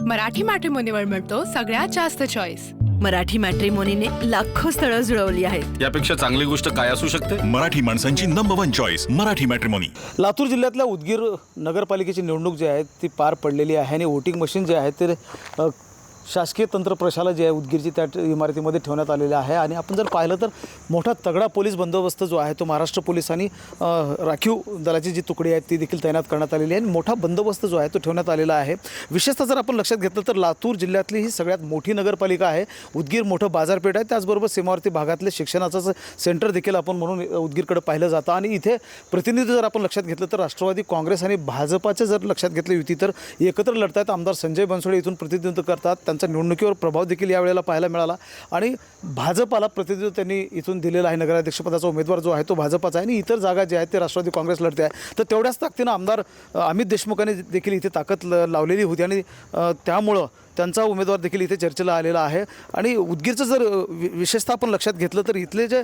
मराठी मॅट्रिमोनीवर मिळतो सगळ्यात जास्त चॉईस। मराठी मॅट्रिमोनीने लाखो स्थळं जुळवली आहेत। यापेक्षा चांगली गोष्ट काय असू शकते? मराठी माणसांची number 1 choice Marathi matrimony. Latur जिल्ह्यातल्या उदगीर नगरपालिकेची निवडणूक जी आहे ती पार पडलेली आहे आणि वोटिंग मशीन जे आहे ते शासकीय तंत्र प्रशाला जी आहे उदगीरची त्या इमारतीमध्ये ठेवण्यात आलेले आहे। आणि आपण जर पाहिलं तर मोठा तगडा पोलीस बंदोबस्त जो आहे तो महाराष्ट्र पोलिसांनी राखीव दलाची जी तुकडी आहे ती देखील तैनात करण्यात आलेली आहे आणि मोठा बंदोबस्त जो आहे तो ठेवण्यात आलेला आहे। विशेषतः जर आपण लक्षात घेतलं तर लातूर जिल्ह्यातली ही सगळ्यात मोठी नगरपालिका आहे। उदगीर मोठं बाजारपेठ आहे, त्याचबरोबर सीमावर्ती भागातले शिक्षणाचं सेंटर देखील आपण म्हणून उदगीरकडे पाहिलं जातं। आणि इथे प्रतिनिधी जर आपण लक्षात घेतलं तर राष्ट्रवादी काँग्रेस आणि भाजपाचे जर लक्षात घेतली युती तर एकत्र लढतात। आमदार संजय बनसोडे इथून प्रतिनिधित्व करतात, त्यांचा निवडणुकीवर प्रभाव देखील यावेळेला पाहायला मिळाला आणि भाजपाला प्रतिनिधित्व त्यांनी इथून दिलेलं आहे। नगराध्यक्षपदाचा उमेदवार जो आहे तो भाजपाचा आहे आणि इतर जागा जे आहेत ते राष्ट्रवादी काँग्रेस लढते आहे। तर तेवढ्याच ताकदीनं आमदार अमित देशमुखांनी देखील इथे ताकद लावलेली होती आणि त्यामुळं त्यांचा उमेदवार देखील इथे चर्चेला आलेला आहे। आणि उदगीरचं जर विशेषतः आपण लक्षात घेतलं तर इथले जे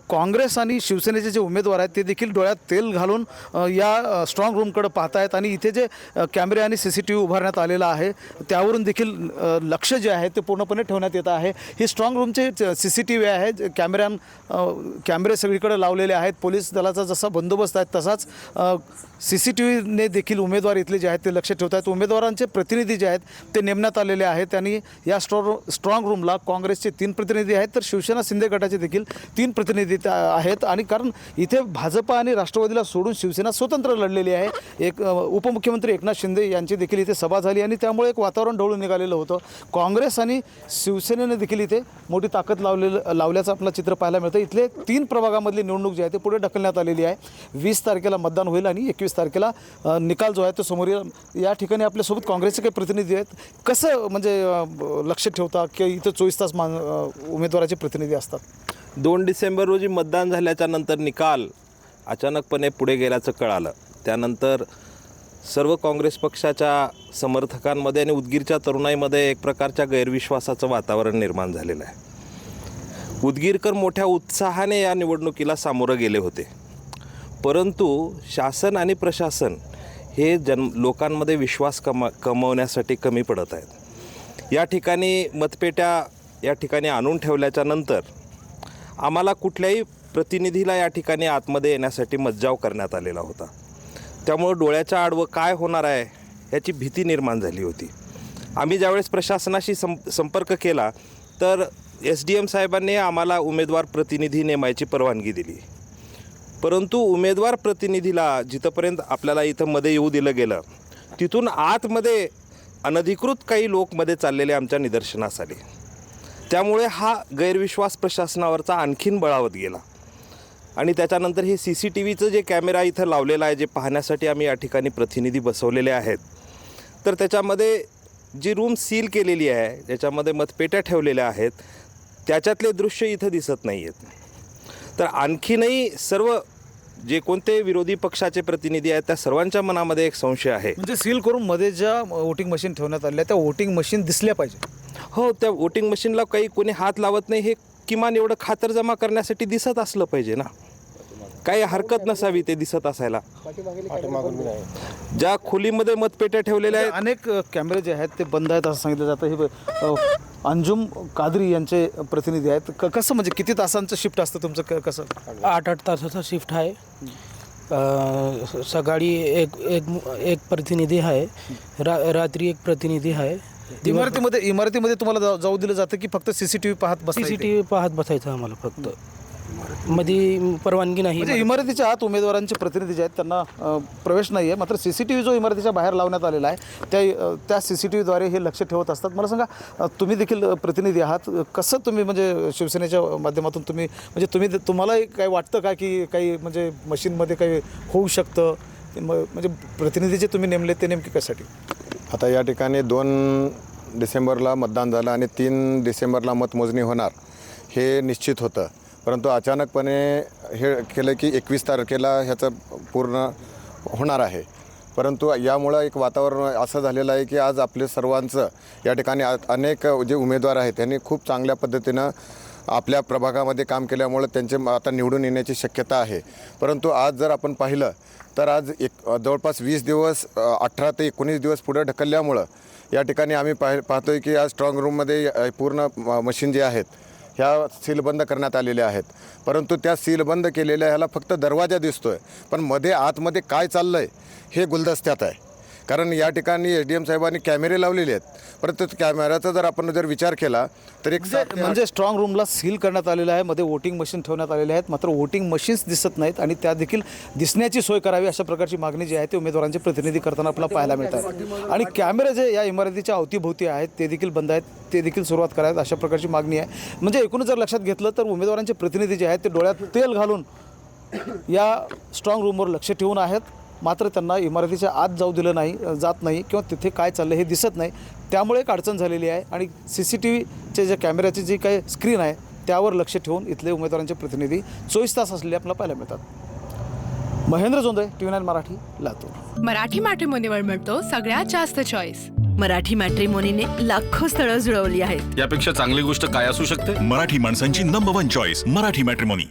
काँग्रेस आणि शिवसेनेचे जे उमेदवार आहेत ते देखील डोळ्यात तेल घालून या स्ट्रॉंग रूमकडे पाहत आहेत आणि इथे जे कॅमेरे आणि CCTV उभारण्यात आलेला आहे त्यावरून देखील लक्ष जे आहे ते पूर्णपणे ठेवण्यात येत आहे। ही स्ट्रॉंग रूमचे CCTV आहे, कॅमेरे सगळीकडे लावलेले आहेत। पोलीस दलाचा जसा बंदोबस्त आहे तसाच CCTVने देखील उमेदवार इथले जे आहेत ते लक्ष ठेवत आहेत। उमेदवारांचे प्रतिनिधी जे आहेत ते नेमण्यात आलेले आहेत आणि या स्ट्रॉंग रूमला काँग्रेसचे 3 प्रतिनिधी आहेत तर शिवसेना शिंदे गटाचे देखील 3 प्रतिनिधी आहेत। आणि कारण इथे भाजपा आणि राष्ट्रवादीला सोडून शिवसेना स्वतंत्र लढलेली आहे। एक उपमुख्यमंत्री एकनाथ शिंदे यांची देखील इथे सभा झाली आणि त्यामुळे एक वातावरण ढवळून निघालेलं होतं। काँग्रेस आणि शिवसेनेने देखील इथे मोठी ताकद लावल्याचं आपलं चित्र पाहायला मिळतं। इथले 3 प्रभागामधली निवडणूक जी आहे ते पुढे ढकलण्यात आलेली आहे। 20 तारखेला मतदान होईल आणि 21 तारखेला निकाल जो आहे तो समोर येईल। या ठिकाणी आपल्यासोबत काँग्रेसचे काही प्रतिनिधी आहेत, कसं म्हणजे लक्ष ठेवता की इथं 24 तास उमेदवाराचे प्रतिनिधी असतात? 2 डिसेंबर रोजी मतदान झाल्याच्या नंतर निकाल अचानकपणे पुढे गेल्याचं कळालं। त्यानंतर सर्व काँग्रेस पक्षाच्या समर्थकांमध्ये आणि उदगीरच्या तरुणाईमध्ये एक प्रकारच्या गैरविश्वासाचं वातावरण निर्माण झालेलं आहे। उदगीरकर मोठ्या उत्साहाने या निवडणुकीला सामोरं गेले होते, परंतु शासन आणि प्रशासन हे लोकांमध्ये विश्वास कमवण्यासाठी कमी पडत आहेत। या ठिकाणी मतपेट्या या ठिकाणी आणून ठेवल्याच्या नंतर आम्हाला कुठल्याही प्रतिनिधीला या ठिकाणी आतमध्ये येण्यासाठी मज्जाव करण्यात आलेला होता। त्यामुळं डोळ्याच्या आडवं काय होणार आहे याची भीती निर्माण झाली होती। आम्ही ज्यावेळेस प्रशासनाशी संपर्क केला तर SDM साहेबांनी आम्हाला उमेदवार प्रतिनिधी नेमायची परवानगी दिली, परंतु उमेदवार प्रतिनिधीला जिथंपर्यंत आपल्याला इथं मध्ये येऊ दिलं गेलं तिथून आतमध्ये अनधिकृत काही लोक मध्ये चाललेले आमच्या निदर्शनास आले। त्यामुळे हा गैरविश्वास प्रशासनावरचा आणखीन बळावत गेला आणि त्याच्यानंतर हे CCTVचं जे कॅमेरा इथं लावलेला आहे, जे पाहण्यासाठी आम्ही या ठिकाणी प्रतिनिधी बसवलेले आहेत, तर त्याच्यामध्ये जी रूम सील केलेली आहे त्याच्यामध्ये मतपेट्या ठेवलेल्या आहेत त्याच्यातले दृश्य इथं दिसत नाही आहेत। तर आणखीनही सर्व जे कोणते विरोधी पक्षाचे प्रतिनिधी आहेत त्या सर्वांच्या मनामध्ये एक संशय आहे। म्हणजे सील करून मध्ये ज्या वोटिंग मशीन ठेवण्यात आल्या त्या वोटिंग मशीन दिसल्या पाहिजे। हो, त्या वोटिंग मशीनला काही कोणी हात लावत नाही हे किमान एवढं खातरजमा करण्यासाठी दिसत असलं पाहिजे ना, काही हरकत नसावी ते दिसत असायला। ज्या खोलीमध्ये मतपेट्या ठेवलेल्या आहेत अनेक कॅमेरे जे आहेत ते बंद आहेत असं सांगितलं जातं। हे अंजुम कादरी यांचे प्रतिनिधी आहेत। कसं म्हणजे किती तासांचं शिफ्ट असतं तुमचं? कसं? 8 तासाचा शिफ्ट आहे। सकाळी एक प्रतिनिधी आहे, रात्री एक प्रतिनिधी आहे। इमारतीमध्ये तुम्हाला जाऊ दिलं जातं की फक्त CCTV पाहत बसायचं? CCTV पाहत बसायचं आम्हाला, फक्त मध्ये परवानगी नाही। म्हणजे इमारतीच्या आत उमेदवारांचे प्रतिनिधी जे आहेत त्यांना प्रवेश नाही आहे, मात्र CCTV जो इमारतीच्या बाहेर लावण्यात आलेला आहे त्या CCTVद्वारे हे लक्ष ठेवत असतात। मला सांगा, तुम्ही देखील प्रतिनिधी आहात, कसं तुम्ही म्हणजे शिवसेनेच्या माध्यमातून तुम्हाला काय वाटतं का की काही म्हणजे मशीनमध्ये काही होऊ शकतं? म्हणजे प्रतिनिधी जे तुम्ही नेमले ते नेमके कशासाठी? आता या ठिकाणी 2 डिसेंबरला मतदान झालं आणि 3 डिसेंबरला मतमोजणी होणार हे निश्चित होतं, परंतु अचानकपणे हे केलं की 21 तारखेला ह्याचं पूर्ण होणार आहे। परंतु यामुळं एक वातावरण असं झालेलं आहे की आज आपले सर्वांचं या ठिकाणी अनेक जे उमेदवार आहेत त्यांनी खूप चांगल्या पद्धतीनं आपल्या प्रभागामध्ये काम केल्यामुळं त्यांचे आता निवडून येण्याची शक्यता आहे. परंतु आज जर आपण पाहिलं तर आज जवळपास 20 दिवस 18 ते 19 दिवस पुढे ढकलल्यामुळं या ठिकाणी आम्ही पाहतोय की आज स्ट्रॉंग रूममध्ये पूर्ण मशीन जे आहेत ह्या सीलबंद करण्यात आलेल्या आहेत. परंतु त्या सीलबंद केलेल्या ह्याला फक्त दरवाजा दिसतो आहे, पण मध्ये आतमध्ये काय चाललं आहे हे गुलदस्त्यात आहे. कारण या ठिकाणी SDM साहेबांनी कॅमेरे लावलेले आहेत, परंतु कॅमेऱ्याचा जर आपण जर विचार केला तर एक म्हणजे स्ट्रॉंग रूमला सील करण्यात आलेलं आहे, मध्ये वोटिंग मशीन ठेवण्यात आलेले आहेत, मात्र वोटिंग मशीन्स दिसत नाहीत आणि त्या देखील दिसण्याची सोय करावी अशा प्रकारची मागणी जी आहे ती उमेदवारांचे प्रतिनिधी करताना आपल्याला पाहायला मिळत आहे. आणि कॅमेरे जे या इमारतीच्या अवतीभोवती आहेत ते देखील बंद आहेत, ते देखील सुरुवात करावेत अशा प्रकारची मागणी आहे. म्हणजे एकूणच जर लक्षात घेतलं तर उमेदवारांचे प्रतिनिधी जे आहेत ते डोळ्यात तेल घालून या स्ट्रॉंग रूमवर लक्ष ठेवून आहेत, मात्र त्यांना इमारतीच्या आत जाऊ दिलं नाही जात नाही किंवा तिथे काय चाललं हे दिसत नाही. त्यामुळे एक अडचण झालेली आहे आणि CCTVचे जे कॅमेऱ्याची जी काही स्क्रीन आहे त्यावर लक्ष ठेवून इथले उमेदवारांचे प्रतिनिधी 24 तास असलेले आपल्याला पाहायला मिळतात. महेंद्र जोंधळे, TV9 मराठी, लातूर. मराठी मॅट्रिमोनीवर मिळतो सगळ्यात जास्त चॉईस. मराठी मॅट्रिमोनीने लाखो स्थळं जुळवली आहेत. यापेक्षा चांगली गोष्ट काय असू शकते? मराठी माणसांची नंबर 1 चॉईस मराठी मॅट्रिमोनी.